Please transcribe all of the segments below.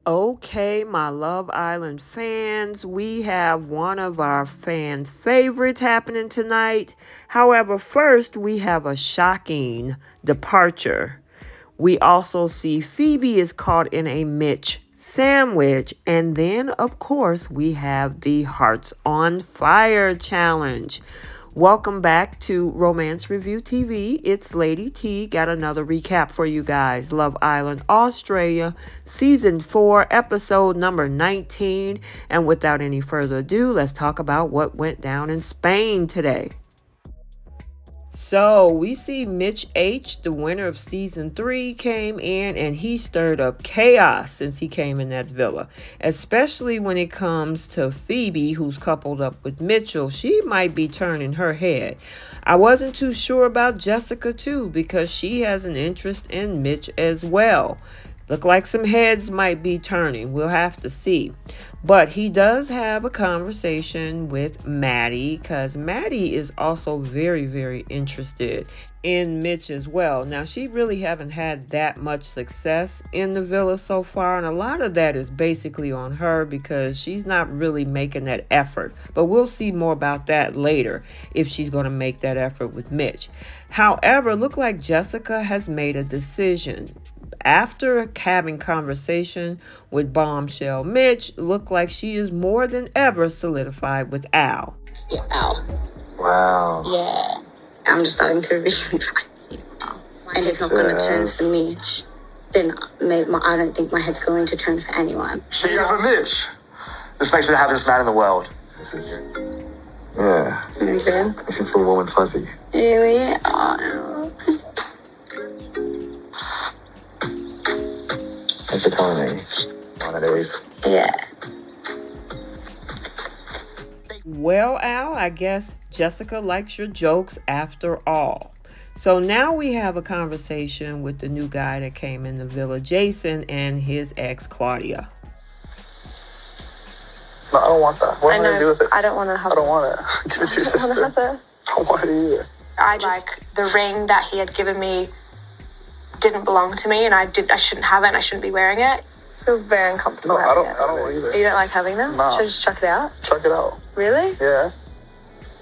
Okay, my Love Island fans, we have one of our fan favorites happening tonight. However, first we have a shocking departure. We also see Phoebe is caught in a Mitch sandwich. And then, of course, we have the Hearts on Fire challenge. Welcome back to Romance Review TV. It's Lady T. Got another recap for you guys. Love Island Australia, Season 4, Episode number 19. And without any further ado, let's talk about what went down in Spain today. So we see Mitch H, the winner of Season 3, came in and he stirred up chaos since he came in that villa. Especially when it comes to Phoebe, who's coupled up with Mitchell. She might be turning her head. I wasn't too sure about Jessica too, because she has an interest in Mitch as well. Look like some heads might be turning. We'll have to see. But he does have a conversation with Maddie, because Maddie is also very, very interested in Mitch as well. Now, she really haven't had that much success in the villa so far, and a lot of that is basically on her because she's not really making that effort. But we'll see more about that later if she's going to make that effort with Mitch. However, look like Jessica has made a decision. After having conversation with Bombshell Mitch, looked like she is more than ever solidified with Al. Yeah, Al. Wow. Yeah. I'm just starting to rewrite. And it's not going to turn for Mitch. Then I don't think my head's going to turn for anyone. She have a Mitch. This makes me the happiest man in the world. Yeah. Okay. Makes me feel warm and fuzzy. Really? Oh, Thanks for telling me. One of these. yeah. Well, Al, I guess Jessica likes your jokes after all. So now we have a conversation with the new guy that came in the villa, Jason, and his ex, Claudia. No, I don't want that. What am I going to do with it? I don't want to have I don't want it. Give it to your sister. I don't want it either. I like the ring that he had given me didn't belong to me, and I shouldn't have it, and I shouldn't be wearing it. I feel very uncomfortable. No, I don't either. You don't like having them? No. Should I just chuck it out? Chuck it out. Really? Yeah.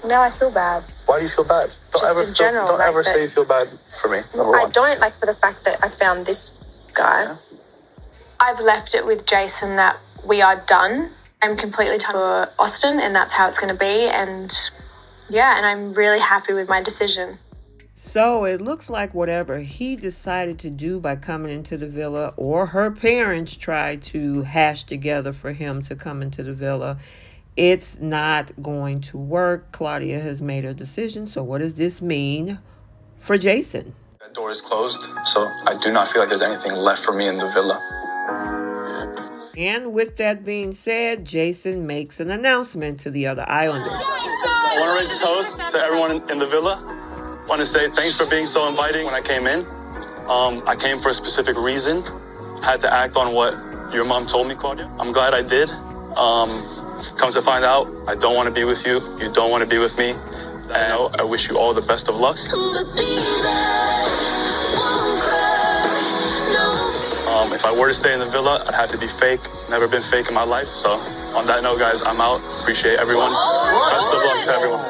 Now I feel bad. Why do you feel bad? Just in general, Don't like ever that- say you feel bad for me. Number I one. don't like for the fact that I found this guy. Yeah. I've left it with Jason that we are done. I'm completely tied to Austin, and that's how it's going to be. And yeah, and I'm really happy with my decision. So it looks like whatever he decided to do by coming into the villa, or her parents tried to hash together for him to come into the villa, it's not going to work. Claudia has made her decision. So what does this mean for Jason? That door is closed, so I do not feel like there's anything left for me in the villa. And with that being said, Jason makes an announcement to the other islanders. I want to raise a toast to everyone in the villa. I want to say thanks for being so inviting when I came in. I came for a specific reason. Had to act on what your mom told me, Claudia. I'm glad I did. Come to find out, I don't want to be with you. You don't want to be with me. And I wish you all the best of luck. If I were to stay in the villa, I'd have to be fake. Never been fake in my life. So on that note, guys, I'm out. Appreciate everyone. Best of luck to everyone.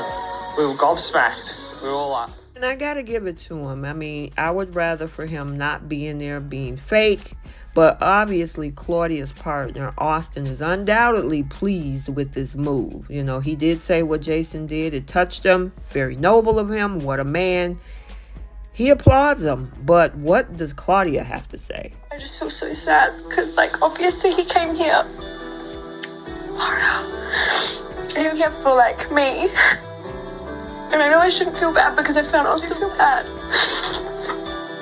We were gobsmacked. We were all laughing. And I gotta give it to him. I mean, I would rather for him not being there, being fake. But obviously, Claudia's partner, Austin, is undoubtedly pleased with this move. You know, he did say what Jason did. It touched him. Very noble of him. What a man. He applauds him. But what does Claudia have to say? I just feel so sad because, like, obviously he came here. He came here for, like, me. And I know I shouldn't feel bad because I found Austin feel bad.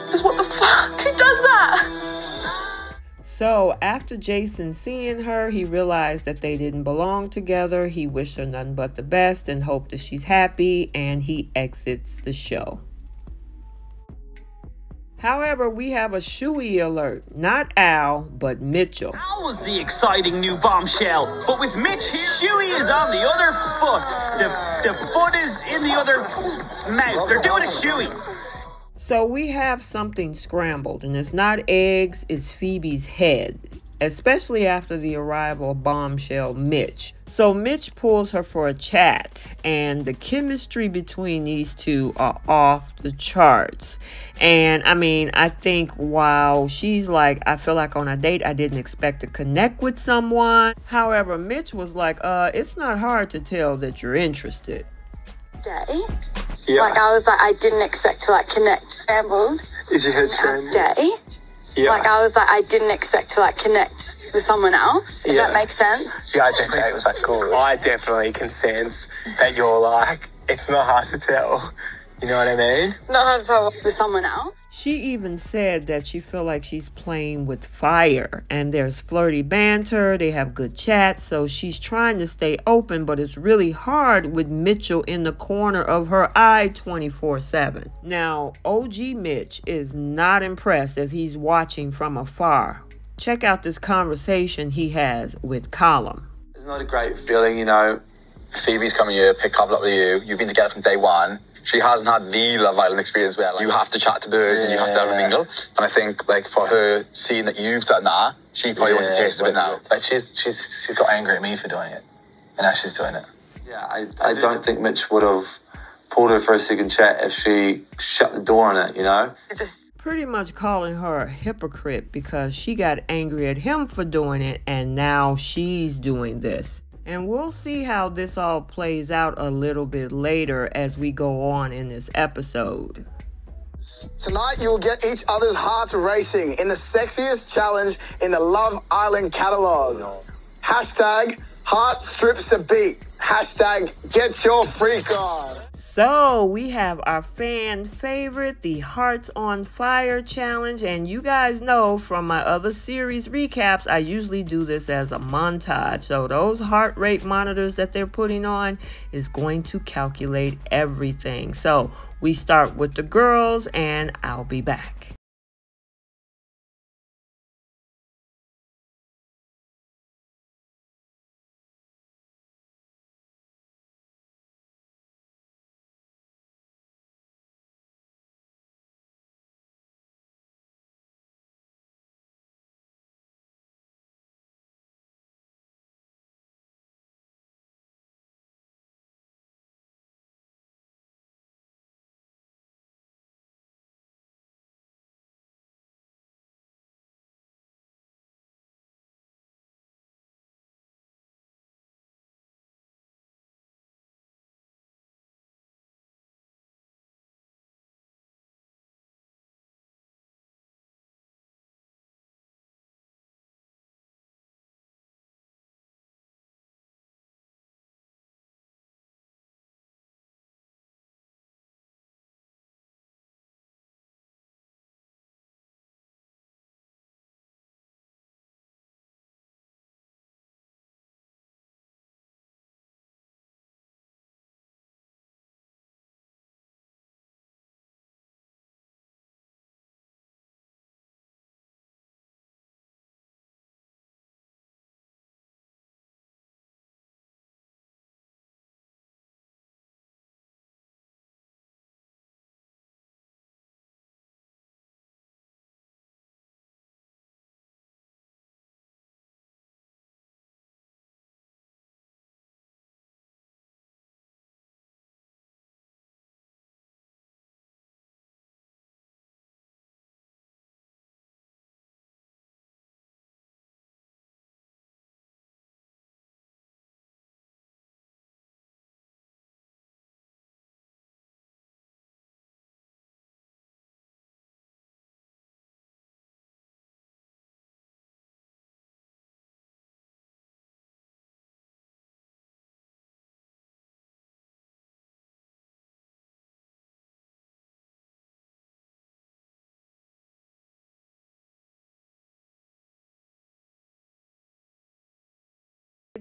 Because what the fuck? Who does that? So after Jason seeing her, he realized that they didn't belong together. He wished her nothing but the best and hoped that she's happy, and he exits the show. However, we have a shooey alert. Not Al, but Mitchell. Al was the exciting new bombshell, but with Mitch here, Shuey is on the other foot. The foot is in the other mouth. They're doing a Shuey. So we have something scrambled, and it's not eggs, it's Phoebe's head. especially after the arrival of bombshell Mitch. So Mitch pulls her for a chat, and the chemistry between these two are off the charts. And I mean, I think while she's like, I feel like on a date I didn't expect to connect with someone. However, Mitch was like, it's not hard to tell that you're interested. Date? Yeah. Like, I was like, I didn't expect to, like, connect. Scrambled. Is your head scrambled? Date? Yeah. Like, I was like, I didn't expect to, like, connect with someone else, if that makes sense. Yeah, I definitely it was like cool. I definitely can sense that you're like, it's not hard to tell. You know what I mean? Not hard to tell with someone else. She even said that she feel like she's playing with fire, and there's flirty banter, they have good chats, so she's trying to stay open, but it's really hard with Mitchell in the corner of her eye 24/7. Now, OG Mitch is not impressed as he's watching from afar. Check out this conversation he has with Colum. It's not a great feeling, you know. Phoebe's coming here, pick up with you. You've been together from day one. She hasn't had the Love Island experience where like, you have to chat to birds and you have to have a mingle. And I think like for her, seeing that you've done that, she probably wants to taste of it now. Like she's got angry at me for doing it, and now she's doing it. Yeah, I don't think Mitch would have pulled her for a second chat if she shut the door on it, you know? Pretty much calling her a hypocrite because she got angry at him for doing it and now she's doing this. And we'll see how this all plays out a little bit later as we go on in this episode. Tonight, you'll get each other's hearts racing in the sexiest challenge in the Love Island catalog. Hashtag heart strips a beat. Hashtag get your freak on. So we have our fan favorite, the Hearts on Fire challenge. And you guys know from my other series recaps, I usually do this as a montage. So those heart rate monitors that they're putting on is going to calculate everything. So we start with the girls and I'll be back.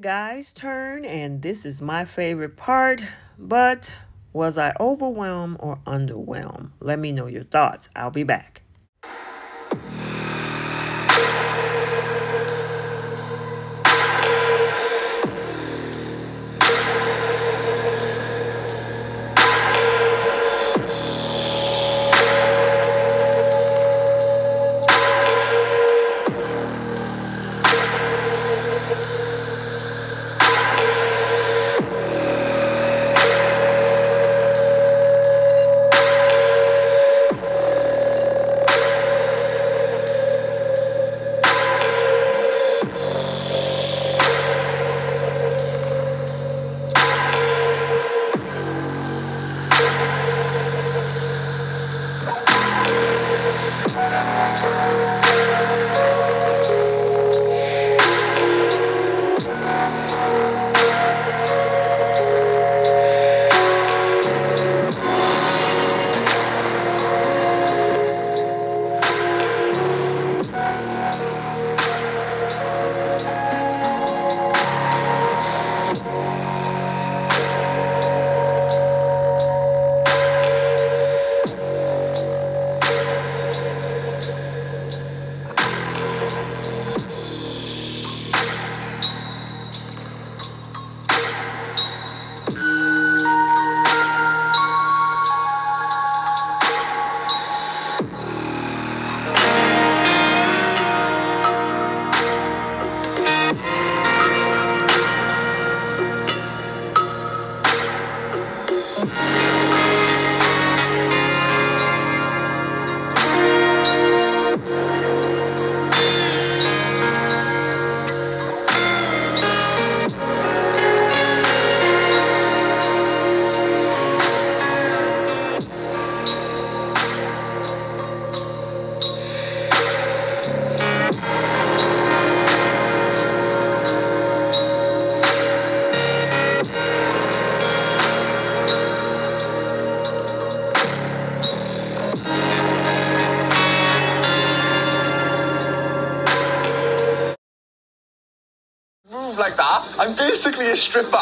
Guys' turn, and this is my favorite part, but was I overwhelmed or underwhelmed? Let me know your thoughts. I'll be back. like that. I'm basically a stripper.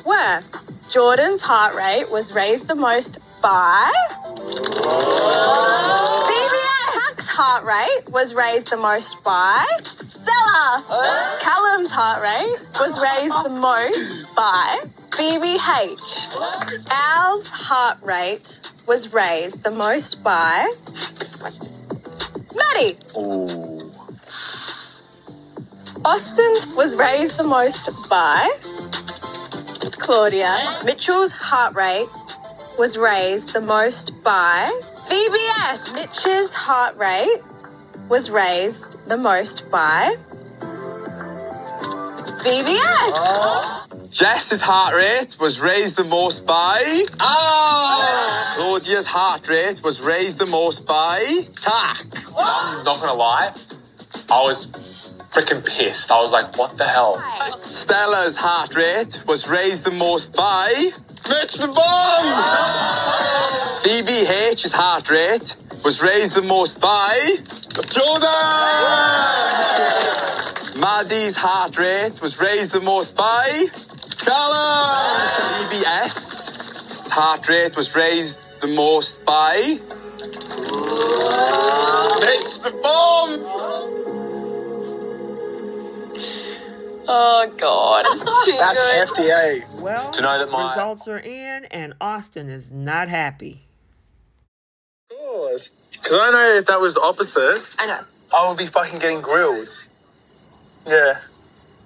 Where Jordan's heart rate was raised the most by... VBS! Heart rate was raised the most by... Stella! Callum's heart rate was raised the most by... BBH. Al's heart rate was raised the most by... Maddie. Ooh. Austin's was raised the most by... Claudia. Mitchell's heart rate was raised the most by... VBS. Mitch's heart rate was raised the most by... VBS. Jess's heart rate was raised the most by... Claudia's heart rate was raised the most by... Tack. I'm not gonna lie, I was freaking pissed. I was like, what the hell? Stella's heart rate was raised the most by... Mitch the Bomb! Phoebe H's heart rate was raised the most by... Jordan! Maddie's heart rate was raised the most by... Callum! BBS's heart rate was raised the most by... Mitch the Bomb! Oh, God. That's too That's good. FDA. Well, To know that my- results are in, and Austin is not happy. Of course. Because I know if that was the opposite, I know. I would be fucking getting grilled. Yeah.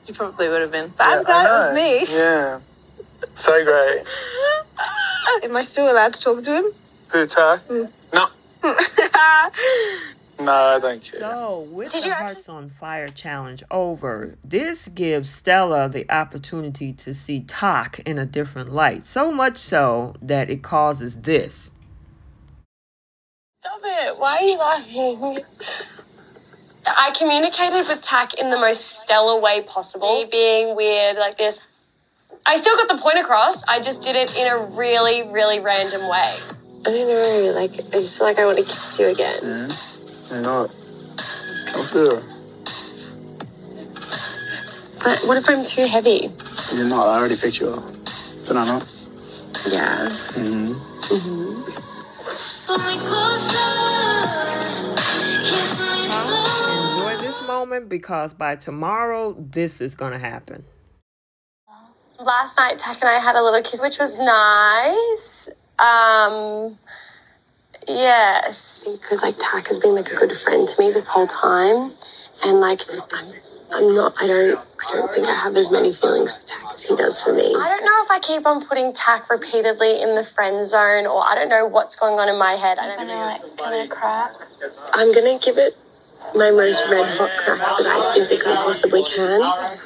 You probably would have been. But I'm glad it was me. Yeah. So great. Am I still allowed to talk to him? Who, Tack? No. No, I don't care. So, with Did the you Hearts on Fire challenge over, this gives Stella the opportunity to see Tak in a different light. So much so that it causes this. Stop it. Why are you laughing? I communicated with Tak in the most stellar way possible. Me being weird like this. I still got the point across. I just did it in a really, really random way. I don't know. Like, I just feel like I want to kiss you again. You're not. Let's do it. But what if I'm too heavy? You're not. I already picked you up. Did I not? Yeah. Enjoy this moment because by tomorrow, this is going to happen. Last night, Tak and I had a little kiss, which was nice. Yes. Because, like, Tak has been, like, a good friend to me this whole time. And, like, I don't think I have as many feelings for Tak as he does for me. I don't know if I keep on putting Tak repeatedly in the friend zone, or I don't know what's going on in my head. I don't know. Give it a crack. I'm going to give it my most red hot crack that I physically possibly can.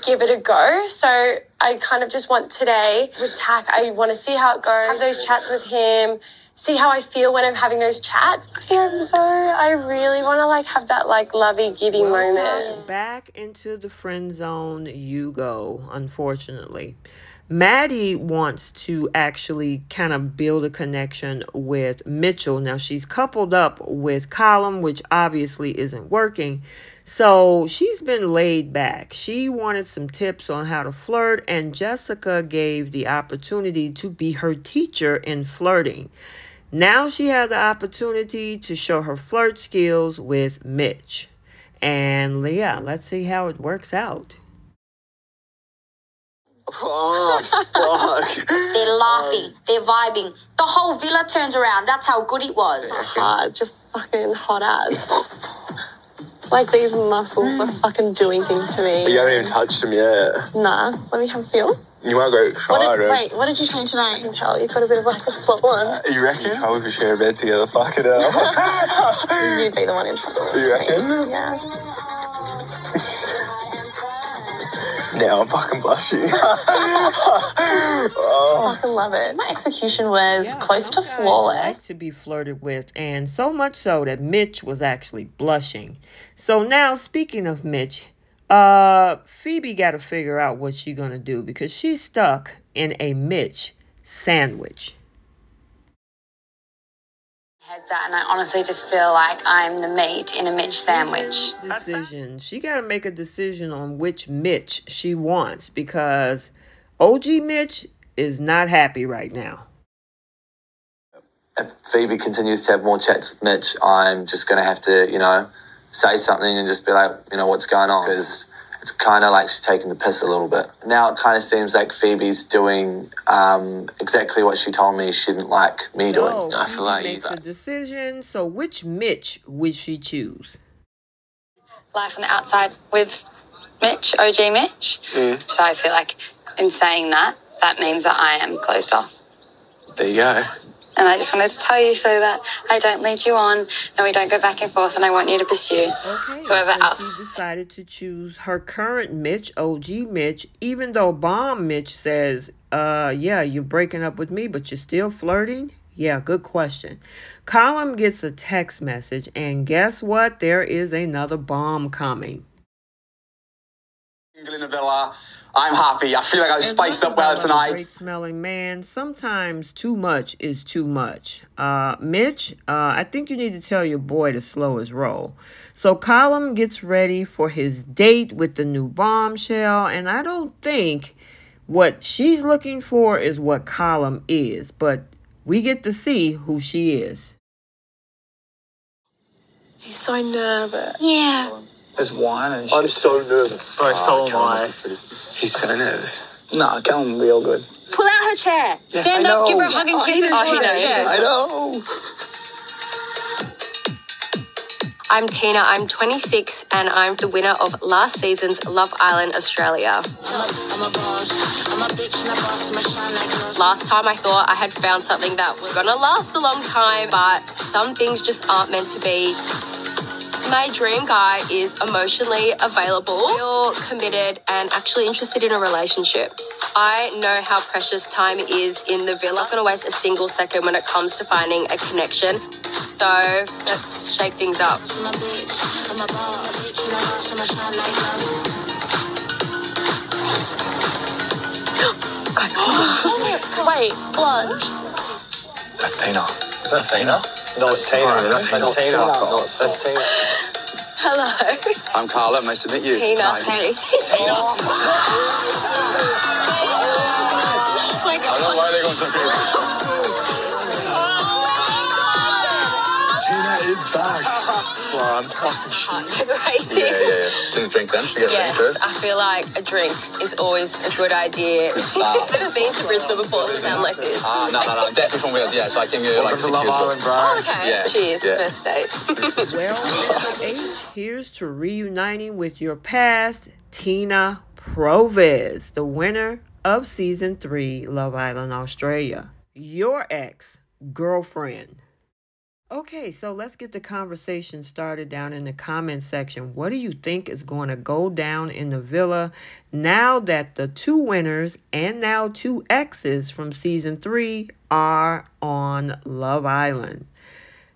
Give it a go. So I kind of just want today with Tak, I want to see how it goes, have those chats with him, see how I feel when I'm having those chats. I really want to like have that like lovey giddy moment. Back into the friend zone you go, unfortunately. Maddie wants to actually kind of build a connection with Mitchell. Now, she's coupled up with Callum, which obviously isn't working. So she's been laid back. She wanted some tips on how to flirt, and Jessica gave the opportunity to be her teacher in flirting. Now she had the opportunity to show her flirt skills with Mitch. And yeah, let's see how it works out. Oh, fuck. They're laughing. They're vibing. The whole villa turns around. That's how good it was. Hard, you're fucking hot ass. Like, these muscles are fucking doing things to me. You haven't even touched them yet. Nah, let me have a feel. You might go excited. Wait, what did you train tonight? I can tell you've got a bit of like a swollen. You reckon? Probably could share a bed together, fuck it up. You'd be the one in trouble. You reckon? Yeah. Now I'm fucking blushing. I fucking love it. My execution was close to flawless. Like to be flirted with, and so much so that Mitch was actually blushing. So now, speaking of Mitch, Phoebe got to figure out what she's gonna do because she's stuck in a Mitch sandwich. Heads out, and I honestly just feel like I'm the meat in a Mitch sandwich. Decision. She got to make a decision on which Mitch she wants because OG Mitch is not happy right now. If Phoebe continues to have more chats with Mitch, I'm just going to have to, you know, say something and just be like, you know, what's going on? Because it's kind of like she's taking the piss a little bit. Now it kind of seems like Phoebe's doing exactly what she told me she didn't like me doing. I feel like makes a decision. So which Mitch would she choose? Life on the outside with Mitch, OG Mitch. So I feel like in saying that, that means that I am closed off. There you go. And I just wanted to tell you so that I don't lead you on and we don't go back and forth, and I want you to pursue whoever else. She decided to choose her current Mitch, OG Mitch, even though Bomb Mitch says, yeah, you're breaking up with me, but you're still flirting? Yeah, good question. Colin gets a text message, and guess what? There is another bomb coming. In the villa. I'm happy. I feel like I've spiced up well tonight. Great smelling man. Sometimes too much is too much. Mitch, I think you need to tell your boy to slow his roll. So Colin gets ready for his date with the new bombshell, and I don't think what she's looking for is what Colin is, but we get to see who she is. He's so nervous. Yeah. There's wine and I'm so nervous. Bro, so am I. He's so nervous. No, Callum real good. Pull out her chair. Yes, Stand I up, know. give her a hug and kiss her. he knows. I know. I'm Tina, I'm 26, and I'm the winner of last season's Love Island Australia. Last time I thought I had found something that was gonna last a long time, but some things just aren't meant to be. My dream guy is emotionally available, committed, and actually interested in a relationship. I know how precious time is in the villa. I'm not going to waste a single second when it comes to finding a connection. So let's shake things up. Guys, wait, lunch. That's Tina. Is that Tina? No, it's Tina. That's Tina. No, that's Tina. Hello. I'm Carla. Nice to meet you. Tina, Hi. hey. Oh my God. I don't know why they're going so crazy. Tina is back. Well, I'm fucking shit. Crazy. Yeah. Didn't drink then? Should we get ready Yes, first? I feel like a drink is always a good idea. I've never been to Brisbane before to sound like this. No. Definitely from Wales, yeah. So I came here like 6 years ago. Oh, okay. Yeah. Cheers, Yeah. first date. Well, H, here's to reuniting with your past, Tina Provis, the winner of Season 3, Love Island Australia. Your ex-girlfriend. Okay, so let's get the conversation started down in the comment section. What do you think is going to go down in the villa now that the two winners and now two exes from Season 3 are on Love Island?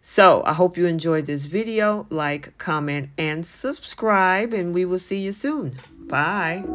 So I hope you enjoyed this video. Like, comment, and subscribe, and we will see you soon. Bye.